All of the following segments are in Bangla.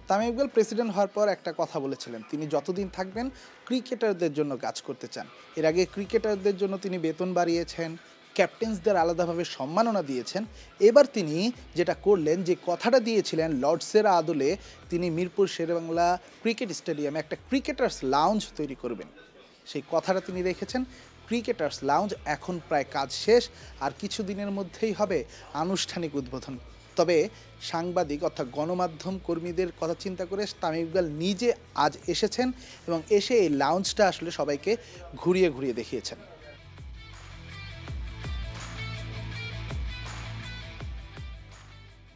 তামিম ইকবাল প্রেসিডেন্ট হওয়ার পর একটা কথা বলেছিলেন, তিনি যতদিন থাকবেন ক্রিকেটারদের জন্য কাজ করতে চান। এর আগে ক্রিকেটারদের জন্য তিনি বেতন বাড়িয়েছেন, ক্যাপ্টেন্সদের আলাদাভাবে সম্মাননা দিয়েছেন। এবার তিনি যেটা করলেন, যে কথাটা দিয়েছিলেন লর্ডসের আদলে, তিনি মিরপুর শেরেবাংলা ক্রিকেট স্টেডিয়ামে একটা ক্রিকেটার্স লাউঞ্জ তৈরি করবেন, সেই কথাটা তিনি রেখেছেন। ক্রিকেটার্স লাউঞ্জ এখন প্রায় কাজ শেষ, আর কিছু দিনের মধ্যেই হবে আনুষ্ঠানিক উদ্বোধন। তবে সাংবাদিক অর্থাৎ গণমাধ্যম কর্মীদের কথা চিন্তা করে তামিম ইকবাল নিজে আজ এসেছেন এবং এসে এই লাউঞ্জটা আসলে সবাইকে ঘুরিয়ে ঘুরিয়ে দেখিয়েছেন।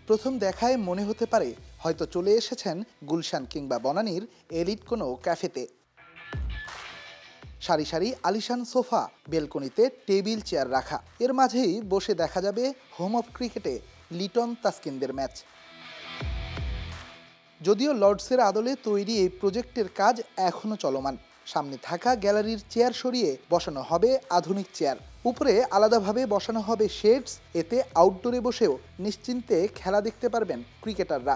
প্রথম দেখায় মনে হতে পারে হয়তো চলে এসেছেন গুলশান কিংবা বনানীর এলিট কোনো ক্যাফেতে। সারি সারি আলিশান সোফা, বেলকনিতে টেবিল চেয়ার রাখা, এর মাঝেই বসে দেখা যাবে হোম অফ ক্রিকেটে লিটন তাসকিনদের ম্যাচ। যদিও লর্ডসের আদলে তৈরি এই প্রজেক্টের কাজ এখনও চলমান। সামনে থাকা গ্যালারির চেয়ার সরিয়ে বসানো হবে আধুনিক চেয়ার, উপরে আলাদাভাবে বসানো হবে শেডস, এতে আউটডোরে বসেও নিশ্চিন্তে খেলা দেখতে পারবেন ক্রিকেটাররা।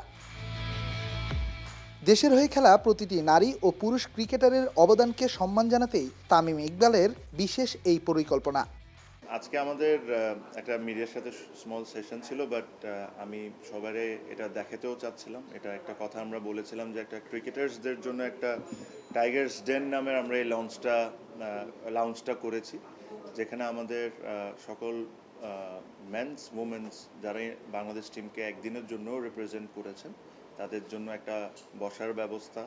দেশের হয়ে খেলা প্রতিটি নারী ও পুরুষ ক্রিকেটারের অবদানকে সম্মান জানাতেই তামিম ইকবালের বিশেষ এই পরিকল্পনা। আজকে আমাদের একটা মিডিয়ার সাথে স্মল সেশন ছিল, বাট আমি সবারে এটা দেখাতেও চাচ্ছিলাম। এটা একটা কথা আমরা বলেছিলাম যে একটা ক্রিকেটার্সদের জন্য একটা টাইগার্স ডেন নামের আমরা এই লাউঞ্জটা করেছি, যেখানে আমাদের সকল মেন্স উমেন্স যারা বাংলাদেশ টিমকে একদিনের জন্য রিপ্রেজেন্ট করেছেন তাদের জন্য একটা বসার ব্যবস্থা,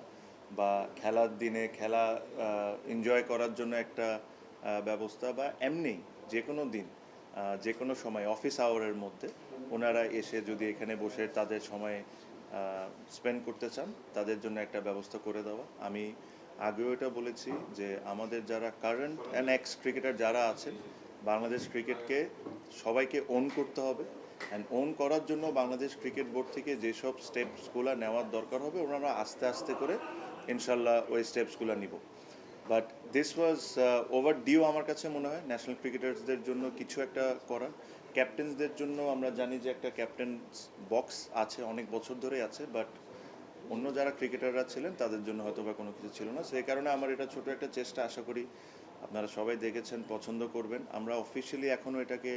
বা খেলার দিনে খেলা এনজয় করার জন্য একটা ব্যবস্থা, বা এমনি যে কোনো দিন যে কোনো সময় অফিস আওয়ারের মধ্যে ওনারা এসে যদি এখানে বসে তাদের সময় স্পেন্ড করতে চান তাদের জন্য একটা ব্যবস্থা করে দেওয়া। আমি আগেও এটা বলেছি যে আমাদের যারা কারেন্ট অ্যান্ড এক্স ক্রিকেটার যারা আছেন, বাংলাদেশ ক্রিকেটকে সবাইকে ওন করতে হবে, অ্যান্ড ওন করার জন্য বাংলাদেশ ক্রিকেট বোর্ড থেকে যেসব স্টেপসগুলো নেওয়ার দরকার হবে ওনারা আস্তে আস্তে করে ইনশাল্লাহ ওই স্টেপসগুলো নিব। But this was overdue আমার কাছে মনে হয় ন্যাশনাল ক্রিকেটার্সদের জন্য কিছু একটা করা। ক্যাপ্টেন্সদের জন্য আমরা জানি যে একটা ক্যাপ্টেন্স বক্স আছে, অনেক বছর ধরেই আছে, বাট অন্য যারা ক্রিকেটাররা ছিলেন তাদের জন্য হয়তো বা কোনো কিছু ছিল না। সেই কারণে আমার এটা ছোট একটা চেষ্টা, আশা করি আপনারা সবাই দেখেছেন, পছন্দ করবেন। আমরা অফিসিয়ালি এখনও এটাকে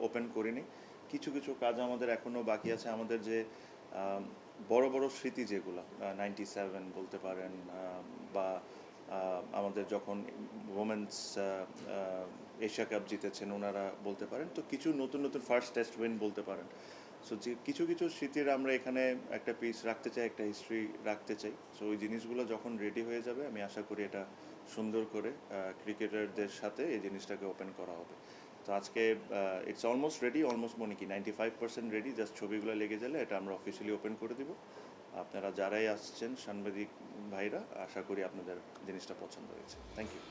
ওপেন করিনি, কিছু কিছু কাজ আমাদের এখনও বাকি আছে। আমাদের যে বড় বড় স্মৃতি যেগুলো 97 বলতে পারেন, বা আমাদের যখন ওমেন্স এশিয়া কাপ জিতেছেন ওনারা বলতে পারেন, তো কিছু নতুন নতুন ফার্স্ট টেস্ট উইন বলতে পারেন। সো যে কিছু কিছু স্মৃতির আমরা এখানে একটা পিস রাখতে চাই, একটা হিস্ট্রি রাখতে চাই। সো ওই জিনিসগুলো যখন রেডি হয়ে যাবে আমি আশা করি এটা সুন্দর করে ক্রিকেটারদের সাথে এই জিনিসটাকে ওপেন করা হবে। তো আজকে ইটস অলমোস্ট রেডি, অলমোস্ট মনে কি 95% রেডি, জাস্ট ছবিগুলো লেগে গেলে এটা আমরা অফিসিয়ালি ওপেন করে দিব। আপনারা যারাই আসছেন সাংবাদিক ভাইরা, আশা করি আপনাদের জিনিসটা পছন্দ হয়েছে। Thank you.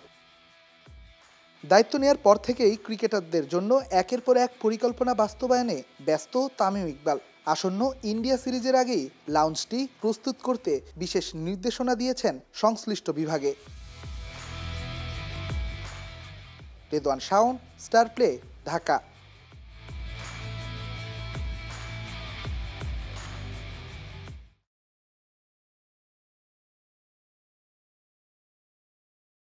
দায়িত্ব নেওয়ার পর থেকেই ক্রিকেটারদের জন্য একের পর এক পরিকল্পনা বাস্তবায়নে ব্যস্ত তামিম ইকবাল। আসন্ন ইন্ডিয়া সিরিজের আগেই লাউঞ্জটি প্রস্তুত করতে বিশেষ নির্দেশনা দিয়েছেন সংশ্লিষ্ট বিভাগে। Redwan Shaon, star play, Dhaka.